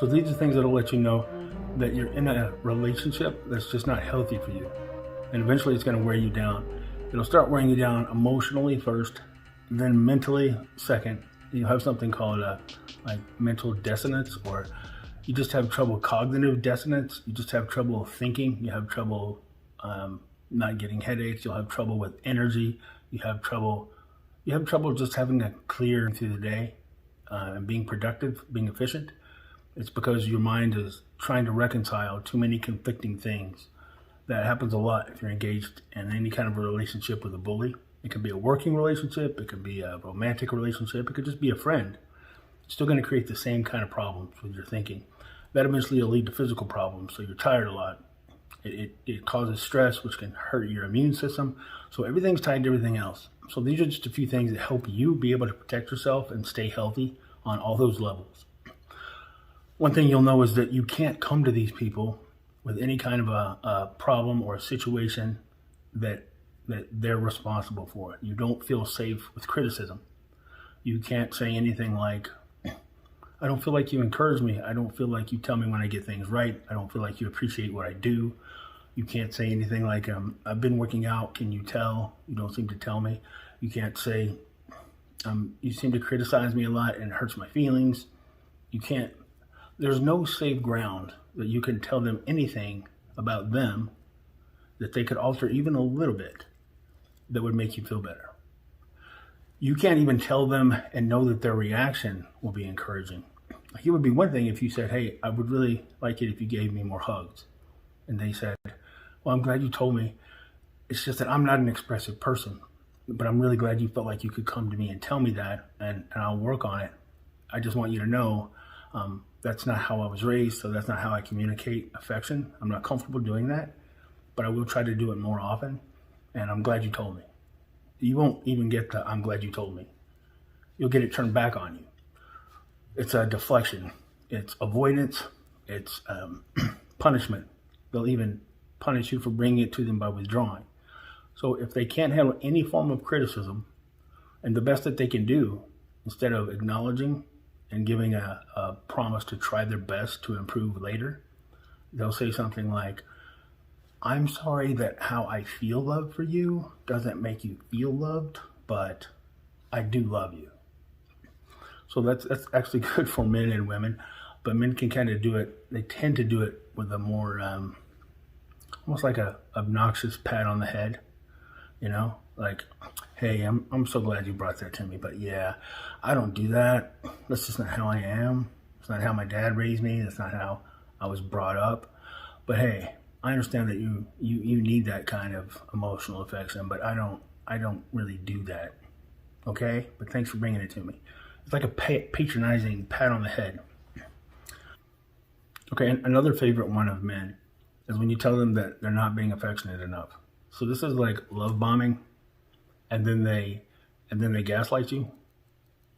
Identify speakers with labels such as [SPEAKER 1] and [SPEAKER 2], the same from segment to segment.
[SPEAKER 1] So these are things that'll let you know that you're in a relationship that's just not healthy for you. And eventually it's going to wear you down. It'll start wearing you down emotionally first, then mentally second. You have something called like mental dissonance, or you just have trouble cognitive dissonance. You just have trouble thinking. You have trouble not getting headaches. You'll have trouble with energy. You have trouble just having a clear through the day and being productive, being efficient. It's because your mind is trying to reconcile too many conflicting things. That happens a lot if you're engaged in any kind of a relationship with a bully. It could be a working relationship, it could be a romantic relationship, it could just be a friend. It's still going to create the same kind of problems with your thinking. That eventually will lead to physical problems, so you're tired a lot. It causes stress, which can hurt your immune system. So everything's tied to everything else. So these are just a few things that help you be able to protect yourself and stay healthy on all those levels. One thing you'll know is that you can't come to these people with any kind of a problem or a situation that they're responsible for. You don't feel safe with criticism. You can't say anything like, I don't feel like you encourage me. I don't feel like you tell me when I get things right. I don't feel like you appreciate what I do. You can't say anything like, I've been working out. Can you tell? You don't seem to tell me. You can't say, you seem to criticize me a lot and it hurts my feelings. You can't. There's no safe ground that you can tell them anything about them that they could alter even a little bit that would make you feel better. You can't even tell them and know that their reaction will be encouraging. Like, it would be one thing if you said, hey, I would really like it if you gave me more hugs. And they said, well, I'm glad you told me. It's just that I'm not an expressive person, but I'm really glad you felt like you could come to me and tell me that, and I'll work on it. I just want you to know that's not how I was raised, so that's not how I communicate affection. I'm not comfortable doing that, but I will try to do it more often, and I'm glad you told me. You won't even get the I'm glad you told me. You'll get it turned back on you. It's a deflection. It's avoidance. It's punishment. They'll even punish you for bringing it to them by withdrawing. So if they can't handle any form of criticism, and the best that they can do, instead of acknowledging and giving a promise to try their best to improve later, they'll say something like, I'm sorry that how I feel love for you doesn't make you feel loved, but I do love you. So that's actually good for men and women, but men can kind of do it. They tend to do it with a more, almost like a obnoxious pat on the head, you know, like, hey, I'm so glad you brought that to me, but yeah, I don't do that. That's just not how I am. It's not how my dad raised me. That's not how I was brought up. But hey, I understand that you need that kind of emotional affection, but I don't really do that. Okay? But thanks for bringing it to me. It's like a patronizing pat on the head. Okay, and another favorite one of men is when you tell them that they're not being affectionate enough. So this is like love bombing, and then they gaslight you.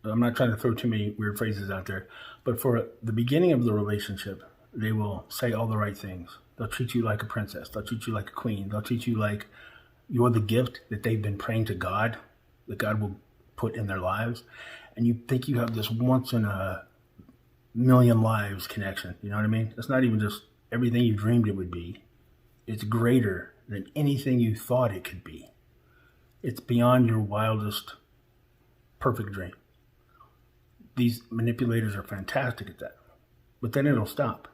[SPEAKER 1] I'm not trying to throw too many weird phrases out there, but for the beginning of the relationship, they will say all the right things. They'll treat you like a princess. They'll treat you like a queen. They'll treat you like you're the gift that they've been praying to God, that God will put in their lives. And you think you have this once in a million lives connection. You know what I mean? It's not even just everything you dreamed it would be. It's greater than anything you thought it could be. It's beyond your wildest perfect dream. These manipulators are fantastic at that. But then it'll stop.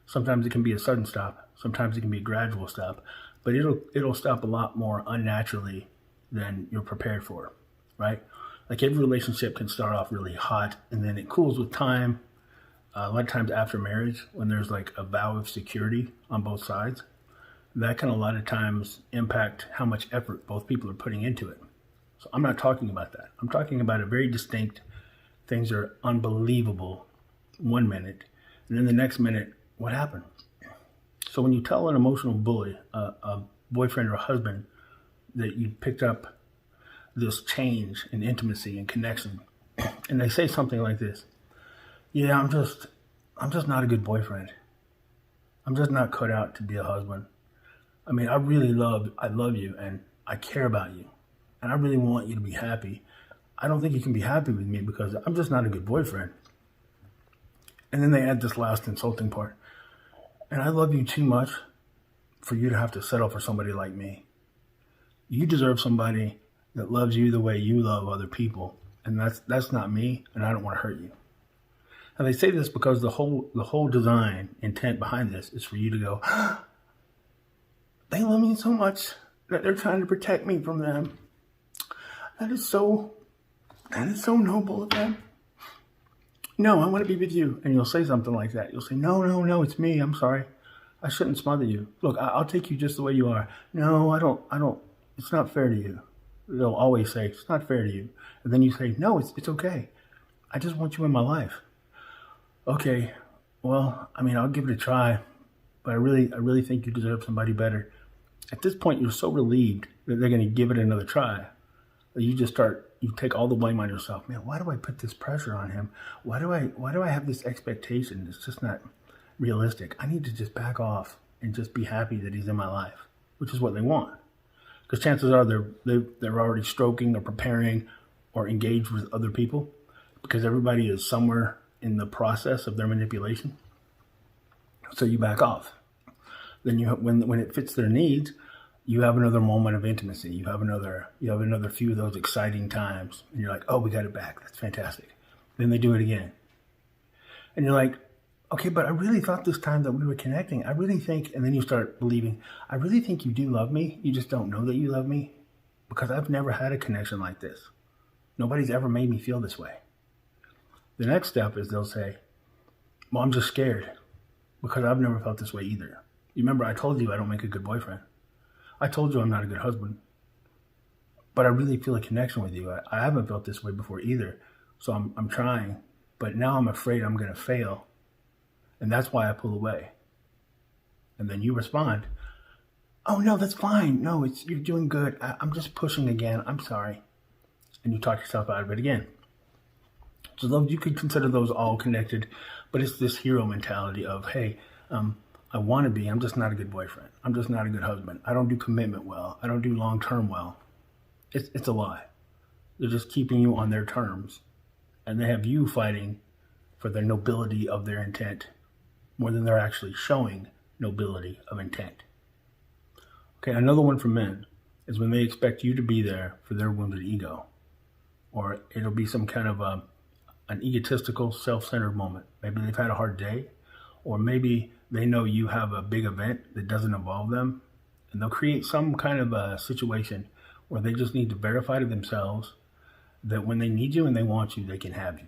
[SPEAKER 1] Sometimes it can be a sudden stop. Sometimes it can be a gradual stop. But it'll stop a lot more unnaturally than you're prepared for, right? Like, every relationship can start off really hot, and then it cools with time. A lot of times after marriage, when there's like a vow of security on both sides, that can a lot of times impact how much effort both people are putting into it. So I'm not talking about that. I'm talking about a very distinct, things are unbelievable 1 minute, and then the next minute, what happened? So when you tell an emotional bully, a boyfriend or a husband, that you picked up this change in intimacy and connection, and they say something like this, yeah, I'm just not a good boyfriend. I'm just not cut out to be a husband. I mean, I love you, and I care about you, and I really want you to be happy. I don't think you can be happy with me because I'm just not a good boyfriend. And then they add this last insulting part. And I love you too much for you to have to settle for somebody like me. You deserve somebody that loves you the way you love other people. And that's not me, and I don't want to hurt you. And they say this because the whole design intent behind this is for you to go, they love me so much that they're trying to protect me from them. That is so noble of them. No, I want to be with you. And you'll say something like that. You'll say, no, it's me. I'm sorry. I shouldn't smother you. Look, I'll take you just the way you are. No, I don't. It's not fair to you. They'll always say, it's not fair to you. And then you say, no, it's okay. I just want you in my life. Okay, well, I mean, I'll give it a try, but I really think you deserve somebody better. At this point, you're so relieved that they're going to give it another try. You take all the blame on yourself. Man, why do I put this pressure on him? Why do I have this expectation? It's just not realistic. I need to just back off and just be happy that he's in my life, which is what they want. Because chances are they're already stroking or preparing or engaged with other people, because everybody is somewhere in the process of their manipulation. So you back off. Then when it fits their needs, you have another moment of intimacy. You have another few of those exciting times, and you're like, oh, we got it back. That's fantastic. Then they do it again, and you're like, okay, but I really thought this time that we were connecting. I really think, and then you start believing, I really think you do love me. You just don't know that you love me, because I've never had a connection like this. Nobody's ever made me feel this way. The next step is they'll say, well, I'm just scared because I've never felt this way either. You remember I told you I don't make a good boyfriend. I told you I'm not a good husband. But I really feel a connection with you. I haven't felt this way before either. So I'm trying. But now I'm afraid I'm going to fail. And that's why I pull away. And then you respond, oh, no, that's fine. No, you're doing good. I'm just pushing again. I'm sorry. And you talk yourself out of it again. So you could consider those all connected, but it's this hero mentality of, hey, I want to be, I'm just not a good boyfriend. I'm just not a good husband. I don't do commitment well. I don't do long-term well. It's a lie. They're just keeping you on their terms, and they have you fighting for the nobility of their intent more than they're actually showing nobility of intent. Okay, another one for men is when they expect you to be there for their wounded ego, or it'll be some kind of an egotistical, self-centered moment. Maybe they've had a hard day, or maybe they know you have a big event that doesn't involve them, and they'll create some kind of a situation where they just need to verify to themselves that when they need you and they want you, they can have you.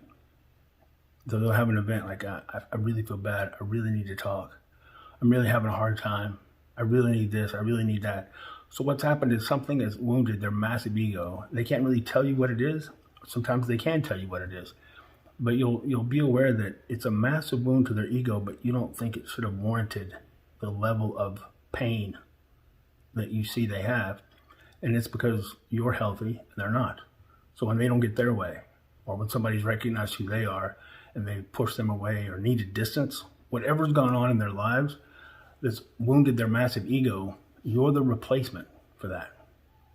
[SPEAKER 1] So they'll have an event like, I really feel bad. I really need to talk. I'm really having a hard time. I really need this. I really need that. So what's happened is something has wounded their massive ego. They can't really tell you what it is. Sometimes they can tell you what it is. But you'll be aware that it's a massive wound to their ego, but you don't think it should have warranted the level of pain that you see they have. And it's because you're healthy and they're not. So when they don't get their way, or when somebody's recognized who they are and they push them away or needed distance, whatever's gone on in their lives that's wounded their massive ego, you're the replacement for that.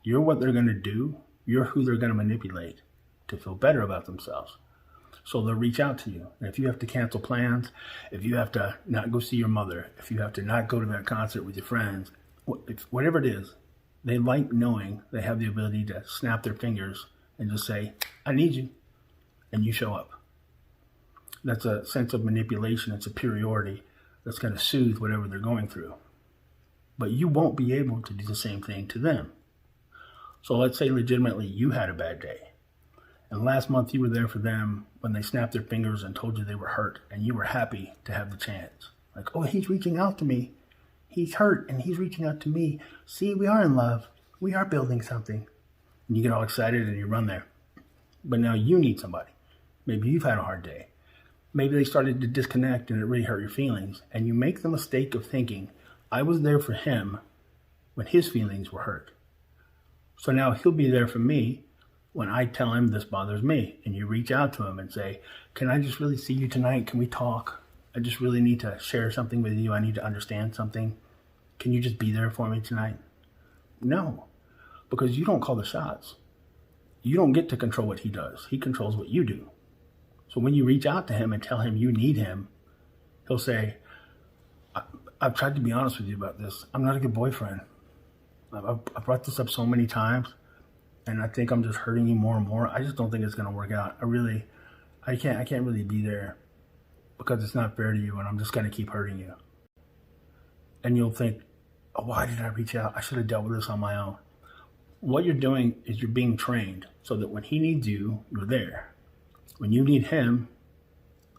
[SPEAKER 1] You're what they're going to do. You're who they're going to manipulate to feel better about themselves. So they'll reach out to you. And if you have to cancel plans, if you have to not go see your mother, if you have to not go to that concert with your friends, whatever it is, they like knowing they have the ability to snap their fingers and just say, I need you, and you show up. That's a sense of manipulation and superiority that's going to soothe whatever they're going through. But you won't be able to do the same thing to them. So let's say legitimately you had a bad day. And last month you were there for them when they snapped their fingers and told you they were hurt, and you were happy to have the chance. Like, oh, he's reaching out to me. He's hurt and he's reaching out to me. See, we are in love. We are building something. And you get all excited and you run there. But now you need somebody. Maybe you've had a hard day. Maybe they started to disconnect and it really hurt your feelings. And you make the mistake of thinking, I was there for him when his feelings were hurt. So now he'll be there for me when I tell him this bothers me. And you reach out to him and say, can I just really see you tonight? Can we talk? I just really need to share something with you. I need to understand something. Can you just be there for me tonight? No, because you don't call the shots. You don't get to control what he does. He controls what you do. So when you reach out to him and tell him you need him, He'll say, I've tried to be honest with you about this. I'm not a good boyfriend. I've brought this up so many times, and I think I'm just hurting you more and more. I just don't think it's going to work out. I can't really be there because it's not fair to you, and I'm just going to keep hurting you. And you'll think, oh, why did I reach out? I should have dealt with this on my own. What you're doing is you're being trained so that when he needs you, you're there. When you need him,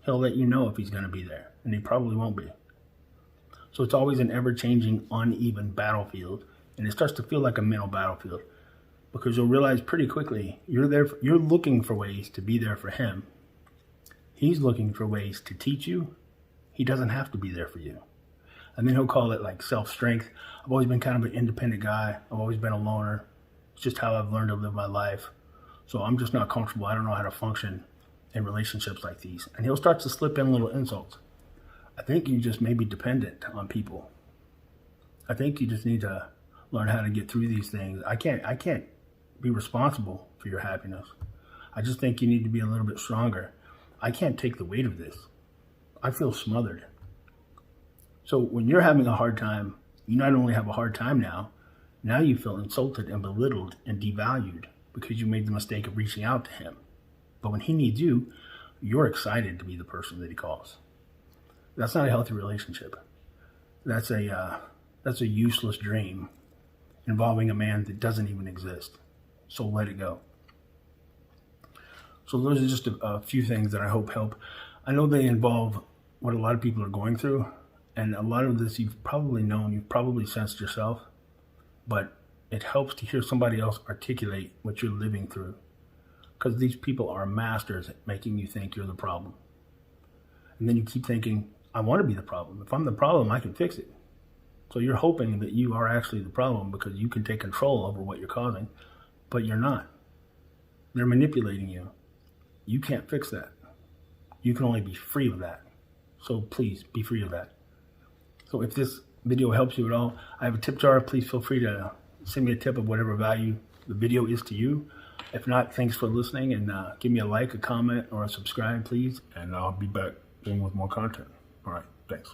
[SPEAKER 1] he'll let you know if he's going to be there, and he probably won't be. So it's always an ever-changing, uneven battlefield, and it starts to feel like a mental battlefield because you'll realize pretty quickly you're looking for ways to be there for him. He's looking for ways to teach you. He doesn't have to be there for you. And then he'll call it like self-strength. I've always been kind of an independent guy. I've always been a loner. It's just how I've learned to live my life. So I'm just not comfortable. I don't know how to function in relationships like these. And he'll start to slip in little insults. I think you just may be dependent on people. I think you just need to learn how to get through these things. I can't be responsible for your happiness. I just think you need to be a little bit stronger. I can't take the weight of this. I feel smothered. So when you're having a hard time, you not only have a hard time now you feel insulted and belittled and devalued because you made the mistake of reaching out to him. But when he needs you, you're excited to be the person that he calls. That's not a healthy relationship. That's a useless dream involving a man that doesn't even exist. So let it go. So those are just a few things that I hope help. I know they involve what a lot of people are going through, and a lot of this you've probably known, you've probably sensed yourself, but it helps to hear somebody else articulate what you're living through, because these people are masters at making you think you're the problem. And then you keep thinking, I want to be the problem. If I'm the problem, I can fix it. So you're hoping that you are actually the problem because you can take control over what you're causing, but you're not. They're manipulating you. You can't fix that. You can only be free of that. So please be free of that. So if this video helps you at all, I have a tip jar. Please feel free to send me a tip of whatever value the video is to you. If not, thanks for listening, and give me a like, a comment, or a subscribe, please. And I'll be back soon with more content. All right, thanks.